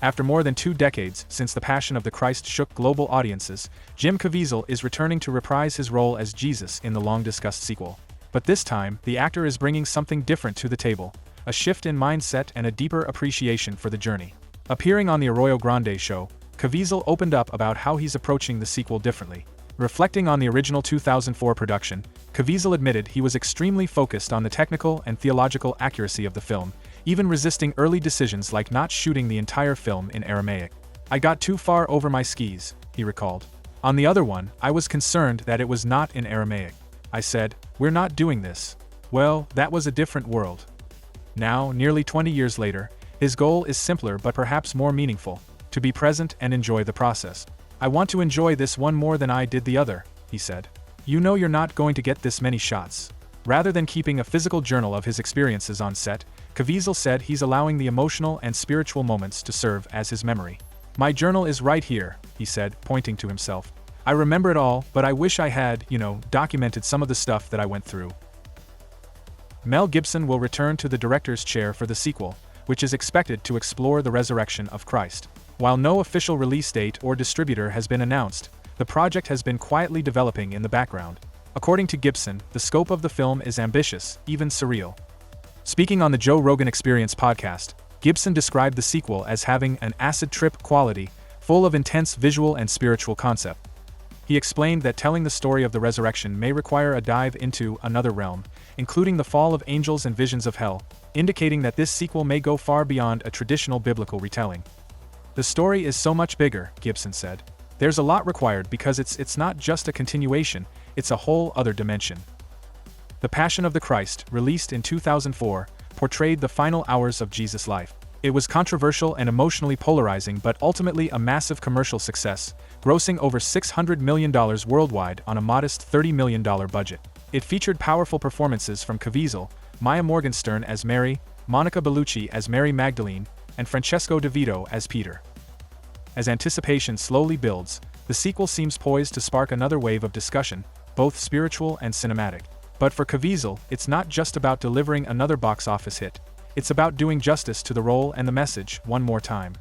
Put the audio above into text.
After more than 2 decades since The Passion of the Christ shook global audiences, Jim Caviezel is returning to reprise his role as Jesus in the long-discussed sequel. But this time, the actor is bringing something different to the table, a shift in mindset and a deeper appreciation for the journey. Appearing on the Arroyo Grande show, Caviezel opened up about how he's approaching the sequel differently. Reflecting on the original 2004 production, Caviezel admitted he was extremely focused on the technical and theological accuracy of the film, even resisting early decisions like not shooting the entire film in Aramaic. "I got too far over my skis," he recalled. "On the other one, I was concerned that it was not in Aramaic. I said, we're not doing this." Well, that was a different world. Now, nearly 20 years later, his goal is simpler but perhaps more meaningful: to be present and enjoy the process. "I want to enjoy this one more than I did the other," he said. "You know you're not going to get this many shots." Rather than keeping a physical journal of his experiences on set, Caviezel said he's allowing the emotional and spiritual moments to serve as his memory. "My journal is right here," he said, pointing to himself. "I remember it all, but I wish I had, documented some of the stuff that I went through." Mel Gibson will return to the director's chair for the sequel, which is expected to explore the resurrection of Christ. While no official release date or distributor has been announced, the project has been quietly developing in the background. According to Gibson, the scope of the film is ambitious, even surreal. Speaking on the Joe Rogan Experience podcast, Gibson described the sequel as having an acid trip quality, full of intense visual and spiritual concept. He explained that telling the story of the resurrection may require a dive into another realm, including the fall of angels and visions of hell, indicating that this sequel may go far beyond a traditional biblical retelling. "The story is so much bigger," Gibson said. "There's a lot required because it's not just a continuation, it's a whole other dimension." The Passion of the Christ, released in 2004, portrayed the final hours of Jesus' life. It was controversial and emotionally polarizing but ultimately a massive commercial success, grossing over $600 million worldwide on a modest $30 million budget. It featured powerful performances from Caviezel, Maya Morgenstern as Mary, Monica Bellucci as Mary Magdalene, and Francesco DeVito as Peter. As anticipation slowly builds, the sequel seems poised to spark another wave of discussion, both spiritual and cinematic. But for Caviezel, it's not just about delivering another box office hit. It's about doing justice to the role and the message one more time.